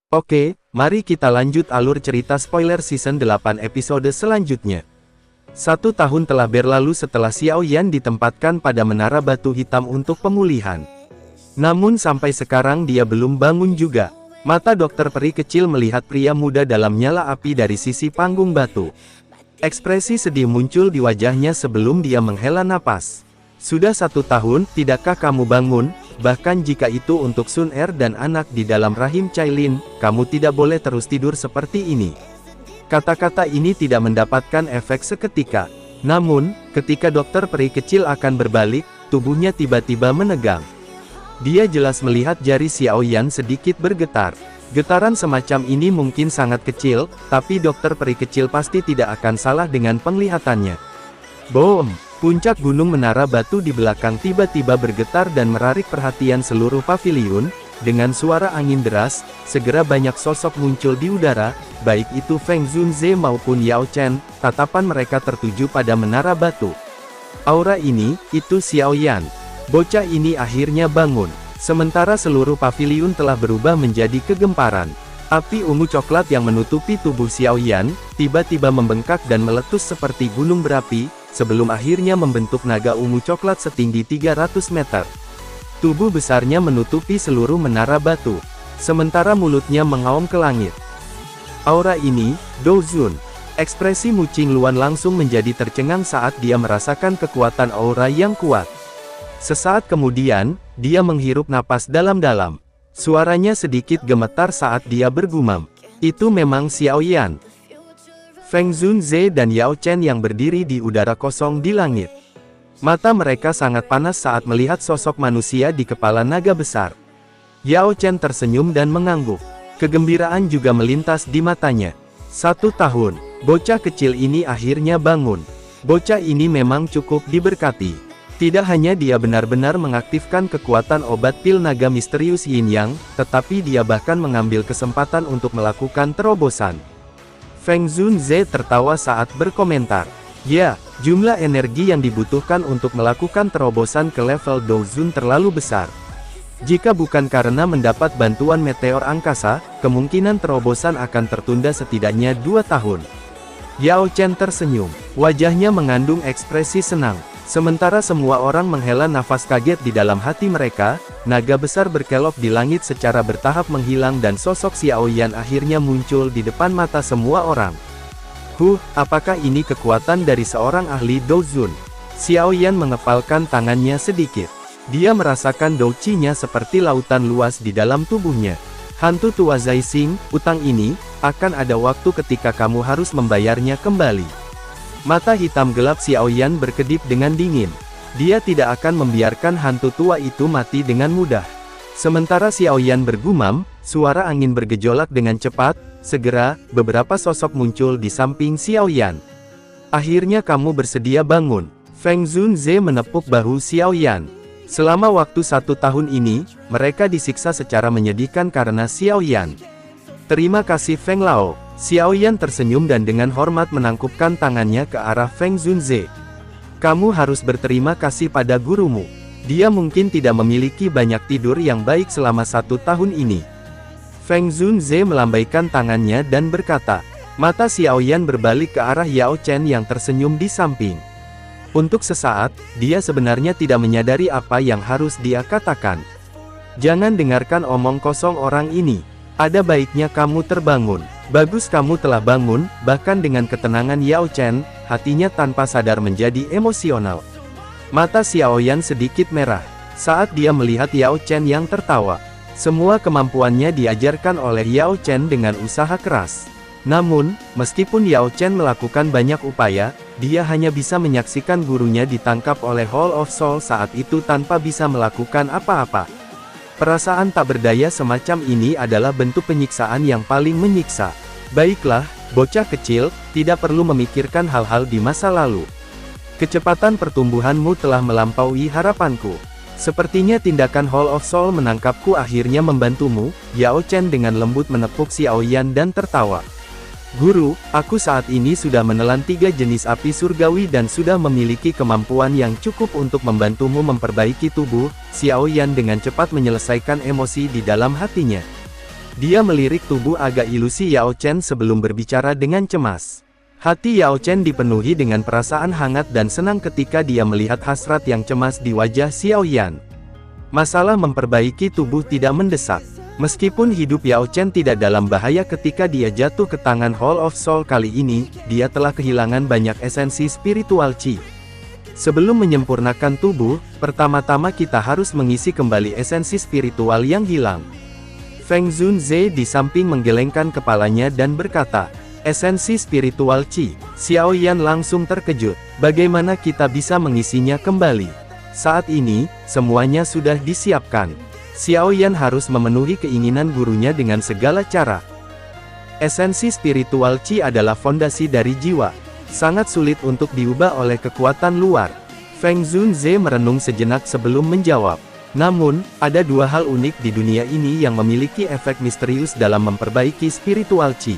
Oke, mari kita lanjut alur cerita spoiler season 8 episode selanjutnya. 1 tahun telah berlalu setelah Xiao Yan ditempatkan pada menara batu hitam untuk pemulihan. Namun sampai sekarang dia belum bangun juga. Mata dokter peri kecil melihat pria muda dalam nyala api dari sisi panggung batu. Ekspresi sedih muncul di wajahnya sebelum dia menghela napas. Sudah 1 tahun, tidakkah kamu bangun? Bahkan jika itu untuk Sun Er dan anak di dalam rahim Cailin, kamu tidak boleh terus tidur seperti ini. Kata-kata ini tidak mendapatkan efek seketika. Namun, ketika dokter peri kecil akan berbalik, tubuhnya tiba-tiba menegang. Dia jelas melihat jari Xiao Yan sedikit bergetar. Getaran semacam ini mungkin sangat kecil, tapi dokter peri kecil pasti tidak akan salah dengan penglihatannya. Boom! Puncak gunung menara batu di belakang tiba-tiba bergetar dan menarik perhatian seluruh paviliun. Dengan suara angin deras, segera banyak sosok muncul di udara, baik itu Feng Zunze maupun Yao Chen. Tatapan mereka tertuju pada menara batu. Aura ini, itu Xiao Yan. Bocah ini akhirnya bangun. Sementara seluruh paviliun telah berubah menjadi kegemparan. Api ungu coklat yang menutupi tubuh Xiao Yan, tiba-tiba membengkak dan meletus seperti gunung berapi, sebelum akhirnya membentuk naga ungu coklat setinggi 300 meter. Tubuh besarnya menutupi seluruh menara batu, sementara mulutnya mengaum ke langit. Aura ini, Dou Zun. Ekspresi Mu Qingluan langsung menjadi tercengang saat dia merasakan kekuatan aura yang kuat. Sesaat kemudian, dia menghirup napas dalam-dalam. Suaranya sedikit gemetar saat dia bergumam. Itu memang Xiao Yan. Feng Zunze dan Yao Chen yang berdiri di udara kosong di langit. Mata mereka sangat panas saat melihat sosok manusia di kepala naga besar. Yao Chen tersenyum dan mengangguk. Kegembiraan juga melintas di matanya. 1 tahun, bocah kecil ini akhirnya bangun. Bocah ini memang cukup diberkati. Tidak hanya dia benar-benar mengaktifkan kekuatan obat pil naga misterius Yin Yang, tetapi dia bahkan mengambil kesempatan untuk melakukan terobosan. Feng Zunze tertawa saat berkomentar. Ya, jumlah energi yang dibutuhkan untuk melakukan terobosan ke level Dou Zun terlalu besar. Jika bukan karena mendapat bantuan meteor angkasa, kemungkinan terobosan akan tertunda setidaknya 2 tahun. Yao Chen tersenyum. Wajahnya mengandung ekspresi senang. Sementara semua orang menghela nafas kaget di dalam hati mereka, naga besar berkelok di langit secara bertahap menghilang dan sosok Xiao Yan akhirnya muncul di depan mata semua orang. Apakah ini kekuatan dari seorang ahli Dou Zun? Xiao Yan mengepalkan tangannya sedikit. Dia merasakan Dou Qi-nya seperti lautan luas di dalam tubuhnya. Hantu tua Zai Xing, utang ini, akan ada waktu ketika kamu harus membayarnya kembali. Mata hitam gelap Xiao Yan berkedip dengan dingin. Dia tidak akan membiarkan hantu tua itu mati dengan mudah. Sementara Xiao Yan bergumam, suara angin bergejolak dengan cepat. Segera, beberapa sosok muncul di samping Xiao Yan. Akhirnya kamu bersedia bangun. Feng Zunze menepuk bahu Xiao Yan. Selama waktu 1 tahun ini, mereka disiksa secara menyedihkan karena Xiao Yan. Terima kasih Feng Lao. Xiao Yan tersenyum dan dengan hormat menangkupkan tangannya ke arah Feng Zunze. Kamu harus berterima kasih pada gurumu. Dia mungkin tidak memiliki banyak tidur yang baik selama 1 tahun ini. Feng Zunze melambaikan tangannya dan berkata. Mata Xiao Yan berbalik ke arah Yao Chen yang tersenyum di samping. Untuk sesaat, dia sebenarnya tidak menyadari apa yang harus dia katakan. Jangan dengarkan omong kosong orang ini. Ada baiknya kamu terbangun. Bagus kamu telah bangun, bahkan dengan ketenangan Yao Chen, hatinya tanpa sadar menjadi emosional. Mata Xiao Yan sedikit merah, saat dia melihat Yao Chen yang tertawa. Semua kemampuannya diajarkan oleh Yao Chen dengan usaha keras. Namun, meskipun Yao Chen melakukan banyak upaya, dia hanya bisa menyaksikan gurunya ditangkap oleh Hall of Soul saat itu tanpa bisa melakukan apa-apa. Perasaan tak berdaya semacam ini adalah bentuk penyiksaan yang paling menyiksa. Baiklah, bocah kecil, tidak perlu memikirkan hal-hal di masa lalu. Kecepatan pertumbuhanmu telah melampaui harapanku. Sepertinya tindakan Hall of Soul menangkapku akhirnya membantumu. Yao Chen dengan lembut menepuk Xiao Yan dan tertawa. Guru, aku saat ini sudah menelan 3 jenis api surgawi dan sudah memiliki kemampuan yang cukup untuk membantumu memperbaiki tubuh. Xiao Yan dengan cepat menyelesaikan emosi di dalam hatinya. Dia melirik tubuh agak ilusi Yao Chen sebelum berbicara dengan cemas. Hati Yao Chen dipenuhi dengan perasaan hangat dan senang ketika dia melihat hasrat yang cemas di wajah Xiao Yan. Masalah memperbaiki tubuh tidak mendesak. Meskipun hidup Yao Chen tidak dalam bahaya ketika dia jatuh ke tangan Hall of Soul kali ini, dia telah kehilangan banyak esensi spiritual Qi. Sebelum menyempurnakan tubuh, pertama-tama kita harus mengisi kembali esensi spiritual yang hilang. Feng Zunze di samping menggelengkan kepalanya dan berkata, esensi spiritual Qi. Xiao Yan langsung terkejut. Bagaimana kita bisa mengisinya kembali? Saat ini, semuanya sudah disiapkan. Xiao Yan harus memenuhi keinginan gurunya dengan segala cara. Esensi spiritual Qi adalah fondasi dari jiwa. Sangat sulit untuk diubah oleh kekuatan luar. Feng Zunze merenung sejenak sebelum menjawab. Namun, ada dua hal unik di dunia ini yang memiliki efek misterius dalam memperbaiki spiritual Qi.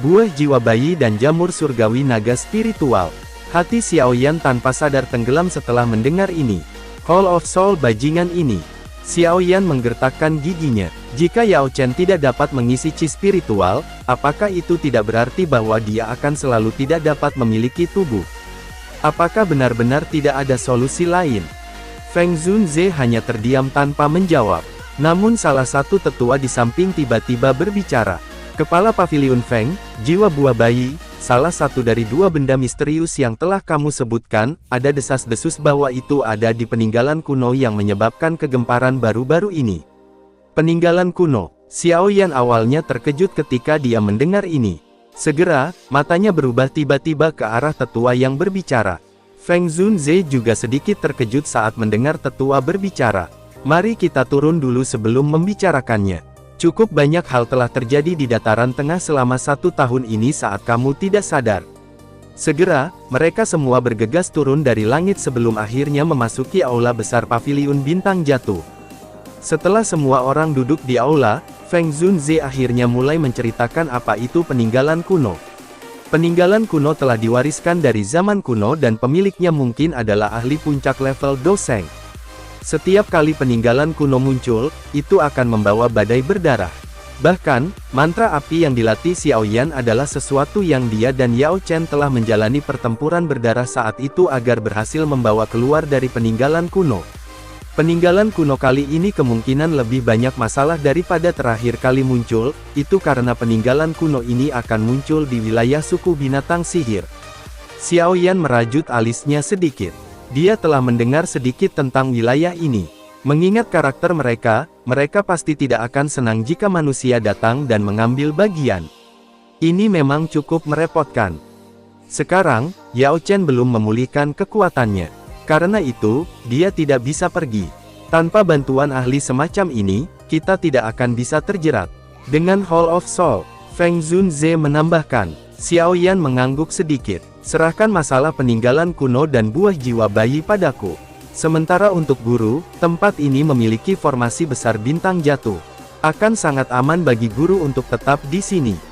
Buah jiwa bayi dan jamur surgawi naga spiritual. Hati Xiao Yan tanpa sadar tenggelam setelah mendengar ini. Hall of Soul bajingan ini. Xiao Yan menggertakkan giginya. Jika Yao Chen tidak dapat mengisi Qi spiritual, apakah itu tidak berarti bahwa dia akan selalu tidak dapat memiliki tubuh? Apakah benar-benar tidak ada solusi lain? Feng Zunze hanya terdiam tanpa menjawab. Namun salah satu tetua di samping tiba-tiba berbicara. Kepala Paviliun Feng, jiwa buah bayi, salah satu dari dua benda misterius yang telah kamu sebutkan, ada desas-desus bahwa itu ada di peninggalan kuno yang menyebabkan kegemparan baru-baru ini. Peninggalan kuno. Xiao Yan awalnya terkejut ketika dia mendengar ini. Segera, matanya berubah tiba-tiba ke arah tetua yang berbicara. Feng Zunze juga sedikit terkejut saat mendengar tetua berbicara. Mari kita turun dulu sebelum membicarakannya. Cukup banyak hal telah terjadi di dataran tengah selama 1 tahun ini saat kamu tidak sadar. Segera, mereka semua bergegas turun dari langit sebelum akhirnya memasuki aula besar Paviliun Bintang Jatuh. Setelah semua orang duduk di aula, Feng Zunze akhirnya mulai menceritakan apa itu peninggalan kuno. Peninggalan kuno telah diwariskan dari zaman kuno dan pemiliknya mungkin adalah ahli puncak level Doseng. Setiap kali peninggalan kuno muncul, itu akan membawa badai berdarah. Bahkan, mantra api yang dilatih Xiao Yan adalah sesuatu yang dia dan Yao Chen telah menjalani pertempuran berdarah saat itu agar berhasil membawa keluar dari peninggalan kuno. Peninggalan kuno kali ini kemungkinan lebih banyak masalah daripada terakhir kali muncul, itu karena peninggalan kuno ini akan muncul di wilayah suku binatang sihir. Xiao Yan merajut alisnya sedikit. Dia telah mendengar sedikit tentang wilayah ini. Mengingat karakter mereka, mereka pasti tidak akan senang jika manusia datang dan mengambil bagian. Ini memang cukup merepotkan. Sekarang, Yao Chen belum memulihkan kekuatannya. Karena itu, dia tidak bisa pergi. Tanpa bantuan ahli semacam ini, kita tidak akan bisa terjerat. Dengan Hall of Soul, Feng Zunze menambahkan. Xiao Yan mengangguk sedikit. Serahkan masalah peninggalan kuno dan buah jiwa bayi padaku. Sementara untuk guru, tempat ini memiliki formasi besar bintang jatuh. Akan sangat aman bagi guru untuk tetap di sini.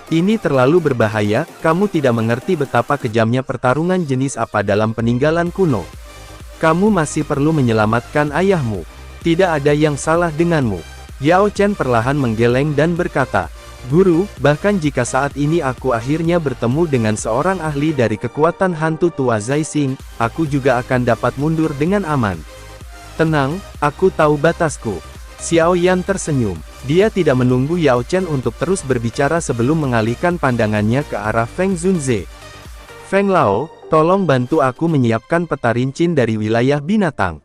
Ini terlalu berbahaya, kamu tidak mengerti betapa kejamnya pertarungan jenis apa dalam peninggalan kuno. Kamu masih perlu menyelamatkan ayahmu. Tidak ada yang salah denganmu. Yao Chen perlahan menggeleng dan berkata, Guru, bahkan jika saat ini aku akhirnya bertemu dengan seorang ahli dari kekuatan hantu tua Zaixing, aku juga akan dapat mundur dengan aman. Tenang, aku tahu batasku. Xiao Yan tersenyum. Dia tidak menunggu Yao Chen untuk terus berbicara sebelum mengalihkan pandangannya ke arah Feng Zunze. Feng Lao, tolong bantu aku menyiapkan peta rincin dari wilayah binatang.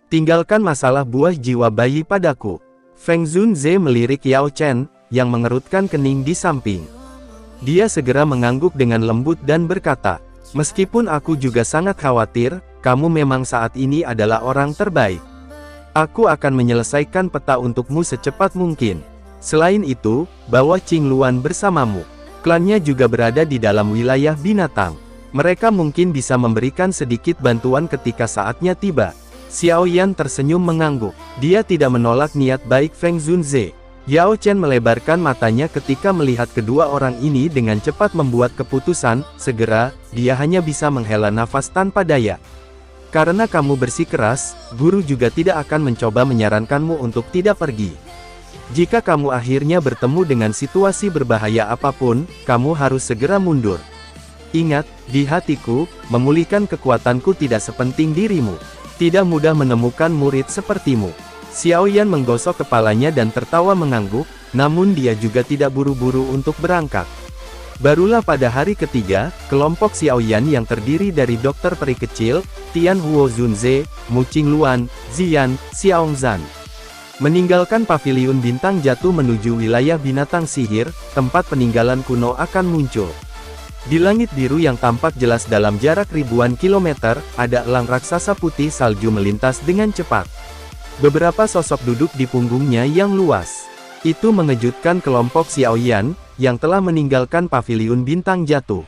Tinggalkan masalah buah jiwa bayi padaku. Feng Zunze melirik Yao Chen, yang mengerutkan kening di samping. Dia segera mengangguk dengan lembut dan berkata, meskipun aku juga sangat khawatir, kamu memang saat ini adalah orang terbaik. Aku akan menyelesaikan peta untukmu secepat mungkin. Selain itu, bawa Qing Luan bersamamu. Klannya juga berada di dalam wilayah binatang. Mereka mungkin bisa memberikan sedikit bantuan ketika saatnya tiba. Xiao Yan tersenyum mengangguk. Dia tidak menolak niat baik Feng Zunze. Yao Chen melebarkan matanya ketika melihat kedua orang ini dengan cepat membuat keputusan. Segera, dia hanya bisa menghela nafas tanpa daya. Karena kamu bersikeras, guru juga tidak akan mencoba menyarankanmu untuk tidak pergi. Jika kamu akhirnya bertemu dengan situasi berbahaya apapun, kamu harus segera mundur. Ingat, di hatiku, memulihkan kekuatanku tidak sepenting dirimu. Tidak mudah menemukan murid sepertimu. Xiao Yan menggosok kepalanya dan tertawa mengangguk, namun dia juga tidak buru-buru untuk berangkat. Barulah pada hari ketiga, kelompok Xiao Yan yang terdiri dari dokter peri kecil, Tian Huo Zunze, Mu Qingluan, Ziyan, Xiaongzan, meninggalkan paviliun bintang jatuh menuju wilayah binatang sihir, tempat peninggalan kuno akan muncul. Di langit biru yang tampak jelas dalam jarak ribuan kilometer, ada elang raksasa putih salju melintas dengan cepat. Beberapa sosok duduk di punggungnya yang luas. Itu mengejutkan kelompok Xiao Yan, yang telah meninggalkan paviliun bintang jatuh.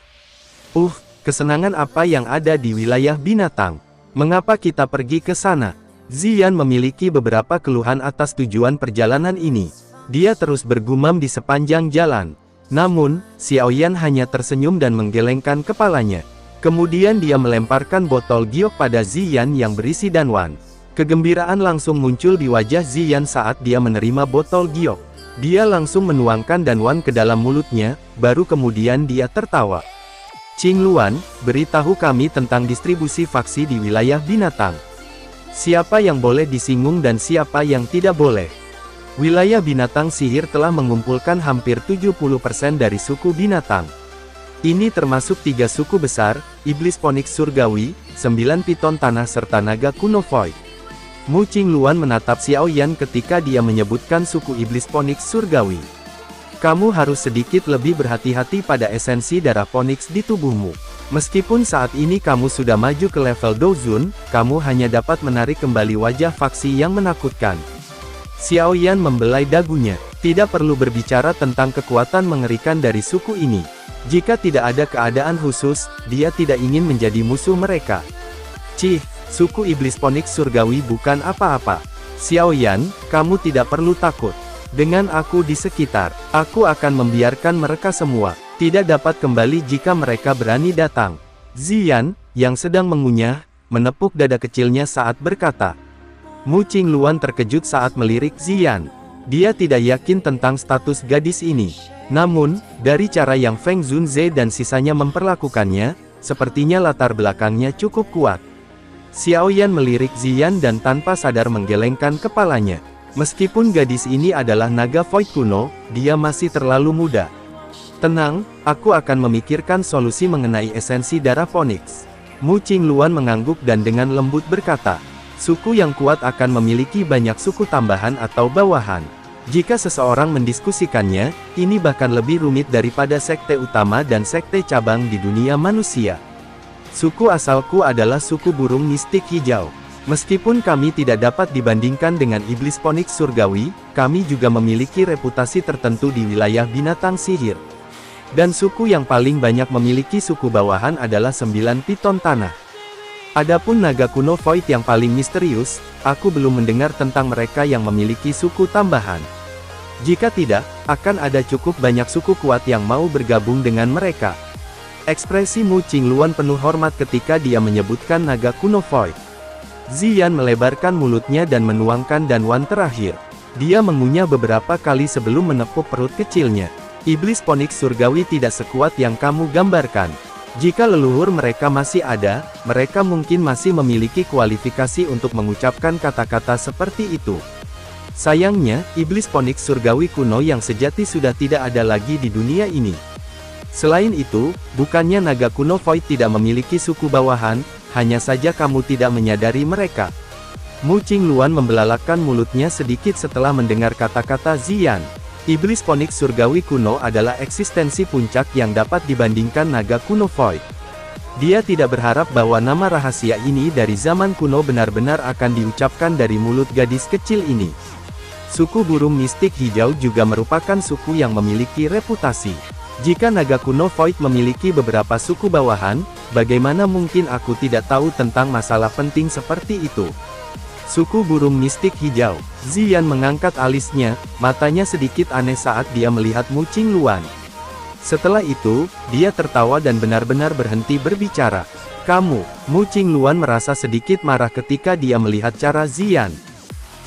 Kesenangan apa yang ada di wilayah binatang? Mengapa kita pergi ke sana? Ziyan memiliki beberapa keluhan atas tujuan perjalanan ini. Dia terus bergumam di sepanjang jalan. Namun, Xiao Yan hanya tersenyum dan menggelengkan kepalanya. Kemudian dia melemparkan botol giok pada Ziyan yang berisi danwan. Kegembiraan langsung muncul di wajah Ziyan saat dia menerima botol giok. Dia langsung menuangkan danwan ke dalam mulutnya, baru kemudian dia tertawa. Qingluan, beritahu kami tentang distribusi faksi di wilayah binatang. Siapa yang boleh disinggung dan siapa yang tidak boleh? Wilayah binatang sihir telah mengumpulkan hampir 70% dari suku binatang. Ini termasuk 3 suku besar, Iblis Phoenix Surgawi, 9 piton tanah serta naga kuno Void. Mu Qingluan menatap Xiao Yan ketika dia menyebutkan suku Iblis Phoenix Surgawi. Kamu harus sedikit lebih berhati-hati pada esensi darah Phoenix di tubuhmu. Meskipun saat ini kamu sudah maju ke level Dozun, kamu hanya dapat menarik kembali wajah faksi yang menakutkan. Xiao Yan membelai dagunya. Tidak perlu berbicara tentang kekuatan mengerikan dari suku ini. Jika tidak ada keadaan khusus, dia tidak ingin menjadi musuh mereka. Suku Iblis Phoenix Surgawi bukan apa-apa. Xiao Yan, kamu tidak perlu takut. Dengan aku di sekitar, aku akan membiarkan mereka semua tidak dapat kembali jika mereka berani datang. Ziyan, yang sedang mengunyah, menepuk dada kecilnya saat berkata. Mu Qingluan terkejut saat melirik Ziyan. Dia tidak yakin tentang status gadis ini. Namun, dari cara yang Feng Zunze dan sisanya memperlakukannya, sepertinya latar belakangnya cukup kuat. Xiao Yan melirik Ziyan dan tanpa sadar menggelengkan kepalanya. Meskipun gadis ini adalah naga Void kuno, dia masih terlalu muda. Tenang, aku akan memikirkan solusi mengenai esensi darah Phoenix. Mu Qingluan mengangguk dan dengan lembut berkata, suku yang kuat akan memiliki banyak suku tambahan atau bawahan. Jika seseorang mendiskusikannya, ini bahkan lebih rumit daripada sekte utama dan sekte cabang di dunia manusia. Suku asalku adalah suku burung mistik hijau. Meskipun kami tidak dapat dibandingkan dengan Iblis Phoenix Surgawi, kami juga memiliki reputasi tertentu di wilayah binatang sihir. Dan suku yang paling banyak memiliki suku bawahan adalah 9 piton tanah. Adapun naga kuno Void yang paling misterius, aku belum mendengar tentang mereka yang memiliki suku tambahan. Jika tidak, akan ada cukup banyak suku kuat yang mau bergabung dengan mereka. Ekspresi Mu Qingluan penuh hormat ketika dia menyebutkan naga kuno Void. Ziyan melebarkan mulutnya dan menuangkan danwan terakhir. Dia mengunyah beberapa kali sebelum menepuk perut kecilnya. Iblis Phoenix Surgawi tidak sekuat yang kamu gambarkan. Jika leluhur mereka masih ada, mereka mungkin masih memiliki kualifikasi untuk mengucapkan kata-kata seperti itu. Sayangnya, Iblis Phoenix Surgawi kuno yang sejati sudah tidak ada lagi di dunia ini. Selain itu, bukannya naga kuno Void tidak memiliki suku bawahan, hanya saja kamu tidak menyadari mereka. Mu Qingluan membelalakkan mulutnya sedikit setelah mendengar kata-kata Ziyan. Iblis Phoenix Surgawi kuno adalah eksistensi puncak yang dapat dibandingkan naga kuno Void. Dia tidak berharap bahwa nama rahasia ini dari zaman kuno benar-benar akan diucapkan dari mulut gadis kecil ini. Suku burung mistik hijau juga merupakan suku yang memiliki reputasi. Jika naga kuno Void memiliki beberapa suku bawahan, bagaimana mungkin aku tidak tahu tentang masalah penting seperti itu? Suku burung mistik hijau. Ziyan mengangkat alisnya, matanya sedikit aneh saat dia melihat Mu Qingluan. Setelah itu, dia tertawa dan benar-benar berhenti berbicara. Kamu, Mu Qingluan merasa sedikit marah ketika dia melihat cara Ziyan.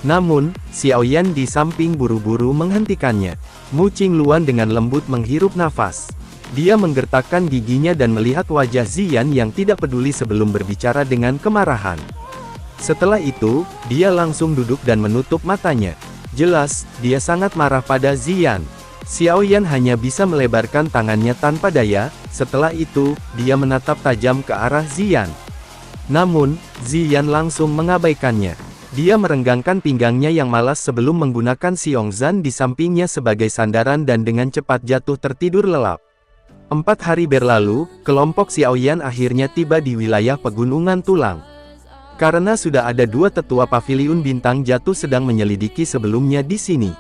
Namun, Xiao Yan di samping buru-buru menghentikannya. Mu Qingluan dengan lembut menghirup nafas. Dia menggertakkan giginya dan melihat wajah Ziyan yang tidak peduli sebelum berbicara dengan kemarahan. Setelah itu, dia langsung duduk dan menutup matanya. Jelas, dia sangat marah pada Ziyan. Xiao Yan hanya bisa melebarkan tangannya tanpa daya. Setelah itu, dia menatap tajam ke arah Ziyan. Namun, Ziyan langsung mengabaikannya. Dia merenggangkan pinggangnya yang malas sebelum menggunakan Xiongzan di sampingnya sebagai sandaran dan dengan cepat jatuh tertidur lelap. 4 hari berlalu, kelompok Xiao Yan akhirnya tiba di wilayah Pegunungan Tulang. Karena sudah ada 2 tetua paviliun bintang jatuh sedang menyelidiki sebelumnya di sini.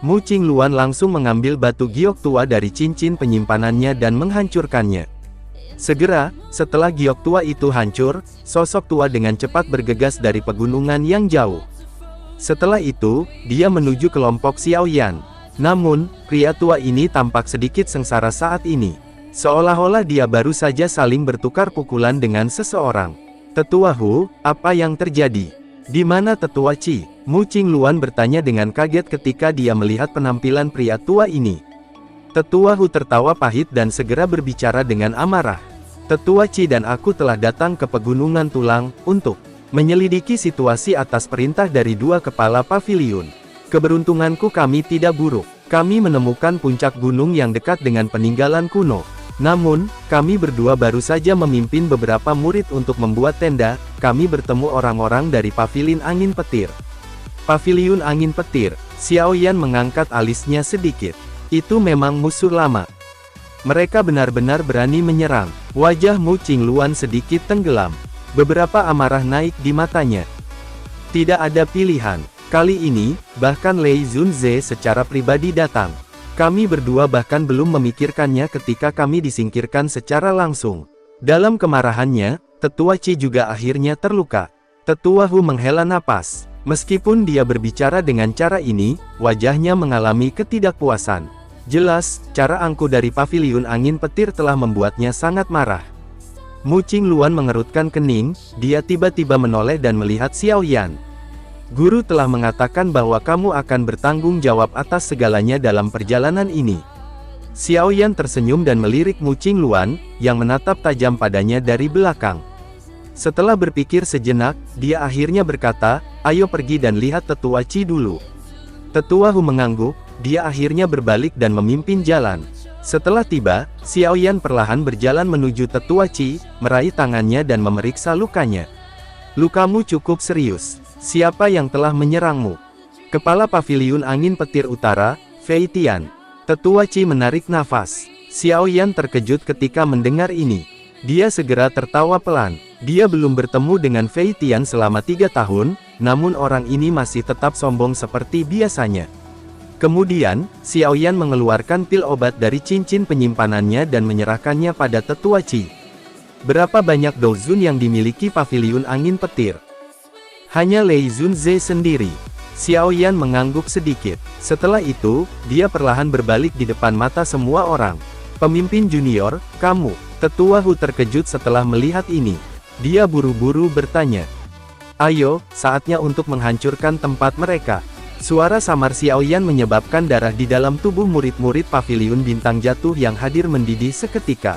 Mu Qingluan langsung mengambil batu giok tua dari cincin penyimpanannya dan menghancurkannya. Segera, setelah giok tua itu hancur, sosok tua dengan cepat bergegas dari pegunungan yang jauh. Setelah itu, dia menuju kelompok Xiao Yan. Namun, pria tua ini tampak sedikit sengsara saat ini. Seolah-olah dia baru saja saling bertukar pukulan dengan seseorang. Tetua Hu, apa yang terjadi? Di mana Tetua Qi? Mu Qingluan bertanya dengan kaget ketika dia melihat penampilan pria tua ini. Tetua Hu tertawa pahit dan segera berbicara dengan amarah. Tetua Qi dan aku telah datang ke Pegunungan Tulang, untuk menyelidiki situasi atas perintah dari 2 kepala paviliun. Keberuntunganku kami tidak buruk. Kami menemukan puncak gunung yang dekat dengan peninggalan kuno. Namun, kami berdua baru saja memimpin beberapa murid untuk membuat tenda. Kami bertemu orang-orang dari Paviliun Angin Petir. Paviliun Angin Petir. Xiao Yan mengangkat alisnya sedikit. Itu memang musuh lama. Mereka benar-benar berani menyerang. Wajah Mu Qingluan sedikit tenggelam. Beberapa amarah naik di matanya. Tidak ada pilihan. Kali ini, bahkan Lei Zunze secara pribadi datang. Kami berdua bahkan belum memikirkannya ketika kami disingkirkan secara langsung. Dalam kemarahannya, Tetua Qi juga akhirnya terluka. Tetua Hu menghela napas. Meskipun dia berbicara dengan cara ini, wajahnya mengalami ketidakpuasan. Jelas, cara angku dari Paviliun Angin Petir telah membuatnya sangat marah. Mu Qingluan mengerutkan kening, dia tiba-tiba menoleh dan melihat Xiao Yan. Guru telah mengatakan bahwa kamu akan bertanggung jawab atas segalanya dalam perjalanan ini. Xiao Yan tersenyum dan melirik Mu Qingluan, yang menatap tajam padanya dari belakang. Setelah berpikir sejenak, dia akhirnya berkata, ayo pergi dan lihat Tetua Qi dulu. Tetua Hu mengangguk, dia akhirnya berbalik dan memimpin jalan. Setelah tiba, Xiao Yan perlahan berjalan menuju Tetua Qi, meraih tangannya dan memeriksa lukanya. Lukamu cukup serius. Siapa yang telah menyerangmu? Kepala Paviliun Angin Petir Utara, Fei Tian. Tetua Qi menarik nafas. Xiao Yan terkejut ketika mendengar ini. Dia segera tertawa pelan. Dia belum bertemu dengan Fei Tian selama 3 tahun, namun orang ini masih tetap sombong seperti biasanya. Kemudian, Xiao Yan mengeluarkan pil obat dari cincin penyimpanannya dan menyerahkannya pada Tetua Qi. Berapa banyak douzun yang dimiliki Paviliun Angin Petir? Hanya Lei Zunze sendiri. Xiao Yan mengangguk sedikit. Setelah itu, dia perlahan berbalik di depan mata semua orang. Pemimpin junior, kamu. Tetua Hu terkejut setelah melihat ini. Dia buru-buru bertanya. Ayo, saatnya untuk menghancurkan tempat mereka. Suara samar Xiao Yan menyebabkan darah di dalam tubuh murid-murid Paviliun Bintang jatuh yang hadir mendidih seketika.